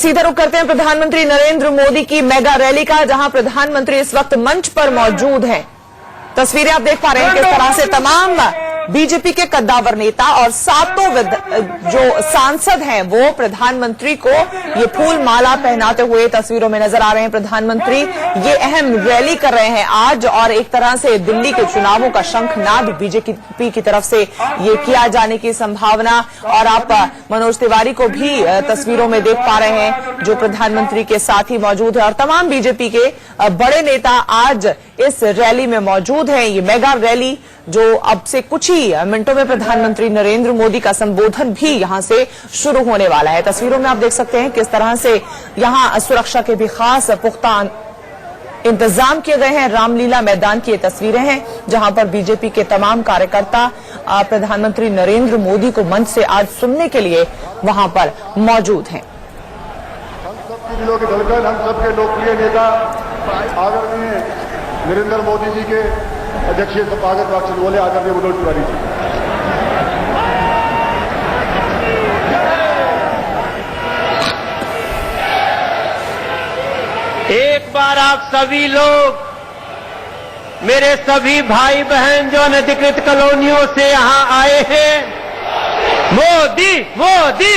सीधा रुख करते हैं प्रधानमंत्री नरेंद्र मोदी की मेगा रैली का, जहां प्रधानमंत्री इस वक्त मंच पर मौजूद हैं। तस्वीरें आप देख पा रहे हैं किस तरह से तमाम बीजेपी के कद्दावर नेता और सातों जो सांसद हैं वो प्रधानमंत्री को ये फूल माला पहनाते हुए तस्वीरों में नजर आ रहे हैं। प्रधानमंत्री ये अहम रैली कर रहे हैं आज, और एक तरह से दिल्ली के चुनावों का शंखनाद बीजेपी की तरफ से ये किया जाने की संभावना। और आप मनोज तिवारी को भी तस्वीरों में देख पा रहे हैं जो प्रधानमंत्री के साथ ही मौजूद है, और तमाम बीजेपी के बड़े नेता आज इस रैली में मौजूद हैं। ये मेगा रैली जो अब से कुछ ही मिनटों में प्रधानमंत्री नरेंद्र मोदी का संबोधन भी यहां से शुरू होने वाला है। तस्वीरों में आप देख सकते हैं किस तरह से यहां सुरक्षा के भी खास पुख्ता इंतजाम किए गए हैं। रामलीला मैदान की ये तस्वीरें हैं जहां पर बीजेपी के तमाम कार्यकर्ता प्रधानमंत्री नरेंद्र मोदी को मंच से आज सुनने के लिए वहां पर मौजूद हैं। हम सबके दिलों की धड़कन, हम सबके लोकप्रिय नेता आदरणीय नरेंद्र मोदी जी के अध्यक्षीय स्वागत भाषण बोले आदरणीय मनोज तिवारी जी। एक बार आप सभी लोग, मेरे सभी भाई बहन जो अनधिकृत कॉलोनियों से यहां आए हैं, मोदी मोदी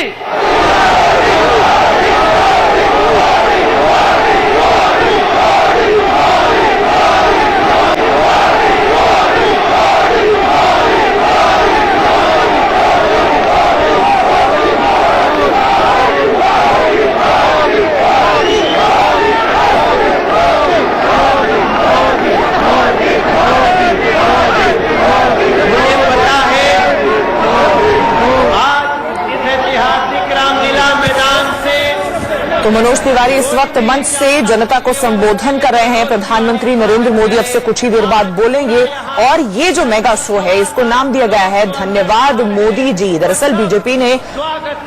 तो मनोज तिवारी इस वक्त मंच से जनता को संबोधन कर रहे हैं। प्रधानमंत्री नरेंद्र मोदी अब से कुछ ही देर बाद बोलेंगे, और ये जो मेगा शो है इसको नाम दिया गया है धन्यवाद मोदी जी। दरअसल बीजेपी ने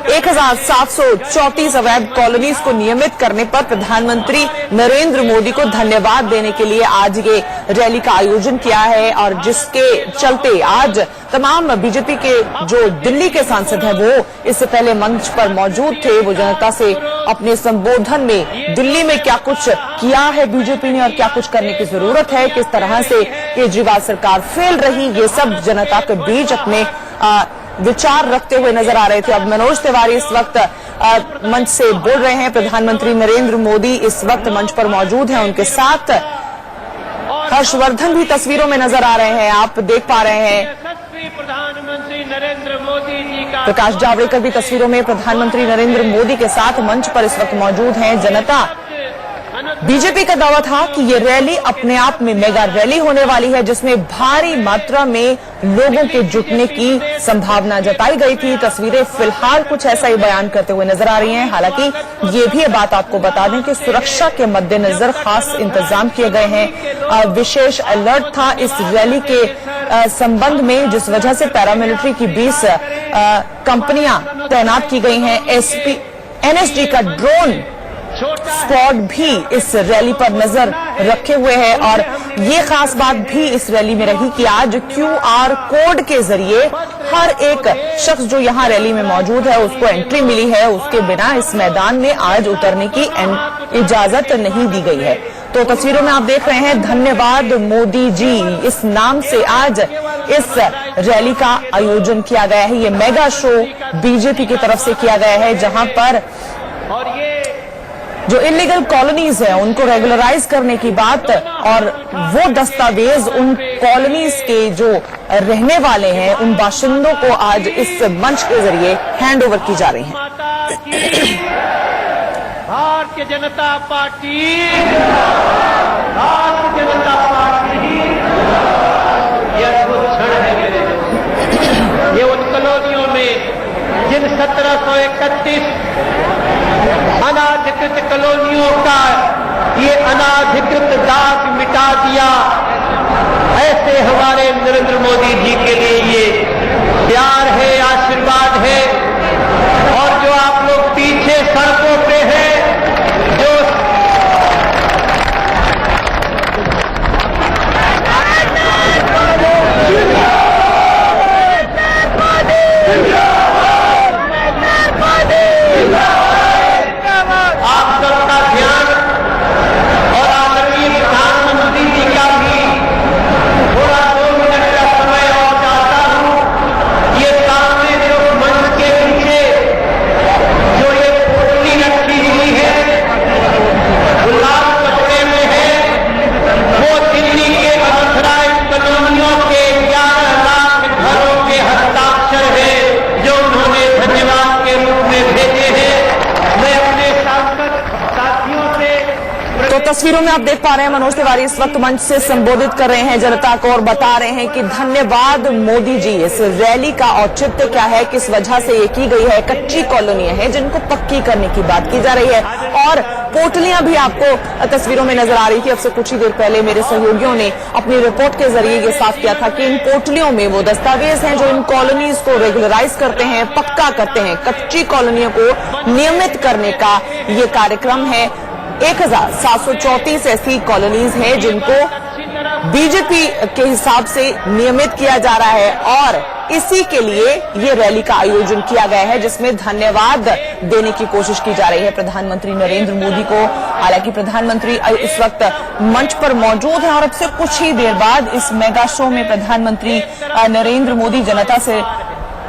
1734 अवैध कॉलोनीज को नियमित करने पर प्रधानमंत्री नरेंद्र मोदी को धन्यवाद देने के लिए आज ये रैली का आयोजन किया है, और जिसके चलते आज तमाम बीजेपी के जो दिल्ली के सांसद हैं वो इससे पहले मंच पर मौजूद थे। वो जनता से अपने संबोधन में दिल्ली में क्या कुछ किया है बीजेपी ने और क्या कुछ करने की जरूरत है, किस तरह से केजरीवाल सरकार फेल रही, ये सब जनता के बीच अपने विचार रखते हुए नजर आ रहे थे। अब मनोज तिवारी इस वक्त मंच से बोल रहे हैं। प्रधानमंत्री नरेंद्र मोदी इस वक्त मंच पर मौजूद हैं, उनके साथ हर्षवर्धन भी तस्वीरों में नजर आ रहे हैं। आप देख पा रहे हैं प्रधानमंत्री नरेंद्र मोदी जी का प्रकाश जावड़ेकर भी तस्वीरों में प्रधानमंत्री नरेंद्र मोदी के साथ मंच पर इस वक्त मौजूद हैं। जनता बीजेपी का दावा था कि ये रैली अपने आप में मेगा रैली होने वाली है, जिसमें भारी मात्रा में लोगों के जुटने की संभावना जताई गई थी। तस्वीरें फिलहाल कुछ ऐसा ही बयान करते हुए नजर आ रही हैं। हालांकि ये भी बात आपको बता दें कि सुरक्षा के मद्देनजर खास इंतजाम किए गए हैं। विशेष अलर्ट था इस रैली के संबंध में, जिस वजह से पैरामिलिट्री की 20 कंपनियां तैनात की गई हैं। एनएसजी का ड्रोन स्क्वाड भी इस रैली पर नजर रखे हुए है, और ये खास बात भी इस रैली में रही कि आज QR कोड के जरिए हर एक शख्स जो यहाँ रैली में मौजूद है उसको एंट्री मिली है। उसके बिना इस मैदान में आज उतरने की इजाजत नहीं दी गई है। तो तस्वीरों में आप देख रहे हैं धन्यवाद मोदी जी, इस नाम से आज इस रैली का आयोजन किया गया है। ये मेगा शो बीजेपी की तरफ से किया गया है, जहां पर जो इलीगल कॉलोनीज है उनको रेगुलराइज करने की बात, और वो दस्तावेज उन कॉलोनीज के जो रहने वाले हैं उन बाशिंदों को आज इस मंच के जरिए हैंड ओवर की जा रही है। भारतीय जनता पार्टी, भारतीय जनता पार्टी, ये अद्भुत क्षण है मेरे। ये उन कॉलोनियों में जिन 1731 अनाधिकृत कॉलोनियों का ये अनाधिकृत दाग मिटा दिया, ऐसे हमारे नरेंद्र मोदी जी के लिए ये प्यार है, आशीर्वाद है। और जो आप लोग पीछे सड़कों पे हैं, जो तस्वीरों में आप देख पा रहे हैं मनोज तिवारी इस वक्त मंच से संबोधित कर रहे हैं जनता को और बता रहे हैं कि धन्यवाद मोदी जी। इस रैली का औचित्य क्या है, किस वजह से ये की गई है। कच्ची कॉलोनियां हैं जिनको पक्की करने की बात की जा रही है और पोटलियां भी आपको तस्वीरों में नजर आ रही थी। अब से कुछ ही देर पहले मेरे सहयोगियों ने अपनी रिपोर्ट के जरिए ये साफ किया था कि इन पोटलियों में वो दस्तावेज हैं जो इन कॉलोनीज को रेगुलराइज करते हैं, पक्का करते हैं। कच्ची कॉलोनियों को नियमित करने का ये कार्यक्रम है। 1734 ऐसी कॉलोनीज हैं जिनको बीजेपी के हिसाब से नियमित किया जा रहा है और इसी के लिए ये रैली का आयोजन किया गया है जिसमें धन्यवाद देने की कोशिश की जा रही है प्रधानमंत्री नरेंद्र मोदी को। हालांकि प्रधानमंत्री इस वक्त मंच पर मौजूद हैं और अब से कुछ ही देर बाद इस मेगा शो में प्रधानमंत्री नरेंद्र मोदी जनता से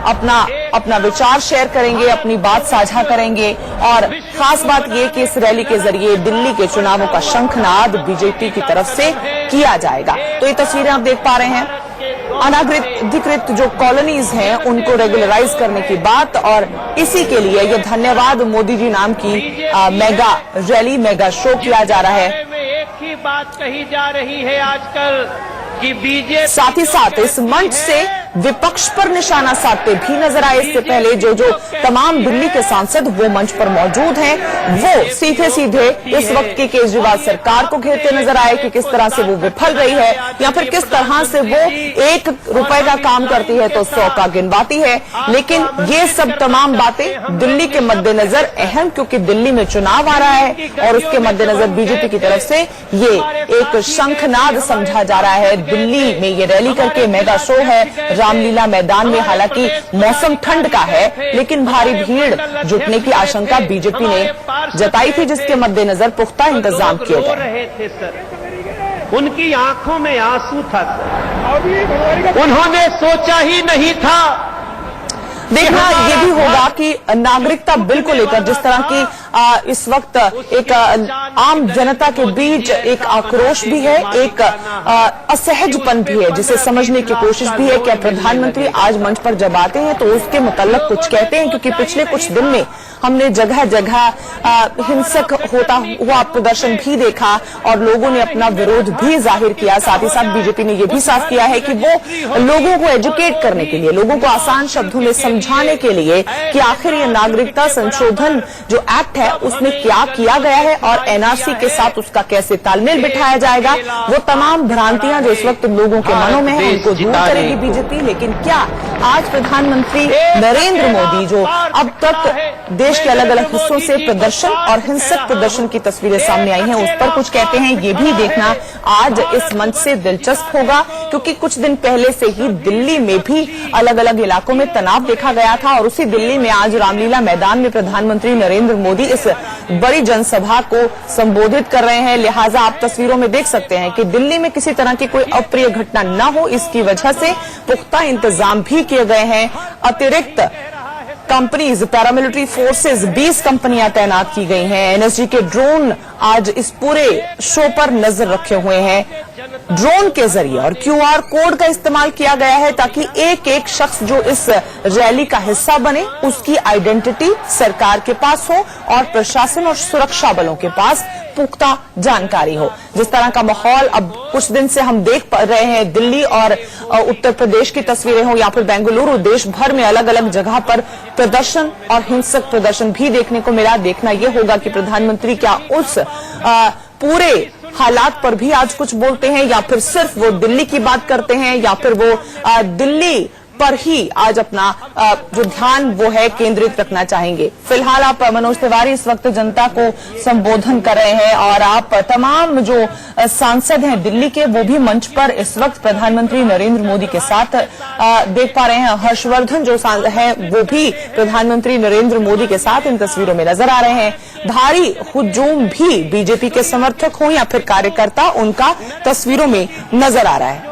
अपना विचार शेयर करेंगे, अपनी बात साझा करेंगे और खास बात यह कि इस रैली के जरिए दिल्ली के चुनावों का शंखनाद बीजेपी की तरफ से किया जाएगा। तो ये तस्वीरें आप देख पा रहे हैं, अनाधिकृत जो कॉलोनीज हैं उनको रेगुलराइज करने की बात और इसी के लिए ये धन्यवाद मोदी जी नाम की मेगा रैली, मेगा शो किया जा रहा है। एक ही बात कही जा रही है आजकल कि बीजेपी साथ ही साथ इस मंच से विपक्ष पर निशाना साधते भी नजर आए। इससे पहले जो तमाम दिल्ली के सांसद वो मंच पर मौजूद हैं, वो सीधे सीधे इस वक्त की केजरीवाल सरकार को घेरते नजर आए कि किस तरह से वो विफल रही है या फिर किस तरह से वो 1 रुपए का काम करती है तो 100 का गिनवाती है। लेकिन ये सब तमाम बातें दिल्ली के मद्देनजर अहम, क्योंकि दिल्ली में चुनाव आ रहा है और उसके मद्देनजर बीजेपी की तरफ से ये एक शंखनाद समझा जा रहा है। दिल्ली में ये रैली करके मेगा शो है रामलीला मैदान में। हालांकि मौसम ठंड का है लेकिन भारी भीड़ जुटने की आशंका बीजेपी ने जताई थी जिसके मद्देनजर पुख्ता इंतजाम किए गए। उनकी आंखों में आंसू था सर, उन्होंने सोचा ही नहीं था। देखना ये भी होगा कि नागरिकता बिल को लेकर जिस तरह की इस वक्त एक आम जनता के बीच एक आक्रोश भी है, एक असहजपन भी है जिसे समझने की कोशिश भी है। क्या प्रधानमंत्री आज मंच पर जब आते हैं तो उसके मुतल्लक कुछ कहते हैं, क्योंकि पिछले कुछ दिन में हमने जगह जगह हिंसक होता हुआ प्रदर्शन भी देखा और लोगों ने अपना विरोध भी जाहिर किया। साथ ही साथ बीजेपी ने यह भी साफ किया है कि वो लोगों को एजुकेट करने के लिए, लोगों को आसान शब्दों में समझाने के लिए कि आखिर ये नागरिकता संशोधन जो एक्ट है उसमें क्या किया गया है और एनआरसी के साथ उसका कैसे तालमेल बिठाया जाएगा, वो तमाम भ्रांतियां जो इस वक्त लोगों के मनों में है उनको दूर करेगी बीजेपी। लेकिन क्या आज प्रधानमंत्री नरेंद्र मोदी जो अब तक देश के अलग अलग हिस्सों से प्रदर्शन और हिंसक प्रदर्शन की तस्वीरें सामने आई हैं उस पर कुछ कहते हैं, ये भी देखना आज इस मंच से दिलचस्प होगा। क्योंकि कुछ दिन पहले से ही दिल्ली में भी अलग अलग इलाकों में तनाव देखा गया था और उसी दिल्ली में आज रामलीला मैदान में प्रधानमंत्री नरेंद्र मोदी इस बड़ी जनसभा को संबोधित कर रहे हैं। लिहाजा आप तस्वीरों में देख सकते हैं कि दिल्ली में किसी तरह की कोई अप्रिय घटना न हो, इसकी वजह से पुख्ता इंतजाम भी किए गए हैं। अतिरिक्त कंपनीज, पैरामिलिट्री फोर्सेस 20 कंपनियां तैनात की गई हैं। एनएसजी के ड्रोन आज इस पूरे शो पर नजर रखे हुए हैं। ड्रोन के जरिए और क्यूआर कोड का इस्तेमाल किया गया है ताकि एक एक शख्स जो इस रैली का हिस्सा बने उसकी आइडेंटिटी सरकार के पास हो और प्रशासन और सुरक्षा बलों के पास पुख्ता जानकारी हो। जिस तरह का माहौल अब कुछ दिन से हम देख पा रहे हैं, दिल्ली और उत्तर प्रदेश की तस्वीरें हो या फिर बेंगलुरु, देश भर में अलग अलग जगह पर प्रदर्शन और हिंसक प्रदर्शन भी देखने को मिला। देखना यह होगा कि प्रधानमंत्री क्या उस पूरे हालात पर भी आज कुछ बोलते हैं या फिर सिर्फ वो दिल्ली की बात करते हैं या फिर वो दिल्ली पर ही आज अपना जो ध्यान वो है केंद्रित रखना चाहेंगे। फिलहाल आप मनोज तिवारी इस वक्त जनता को संबोधन कर रहे हैं और आप तमाम जो सांसद हैं दिल्ली के वो भी मंच पर इस वक्त प्रधानमंत्री नरेंद्र मोदी के साथ देख पा रहे हैं। हर्षवर्धन जो है वो भी प्रधानमंत्री नरेंद्र मोदी के साथ इन तस्वीरों में नजर आ रहे हैं। भारी हुजूम भी बीजेपी के समर्थक हो या फिर कार्यकर्ता, उनका तस्वीरों में नजर आ रहा है।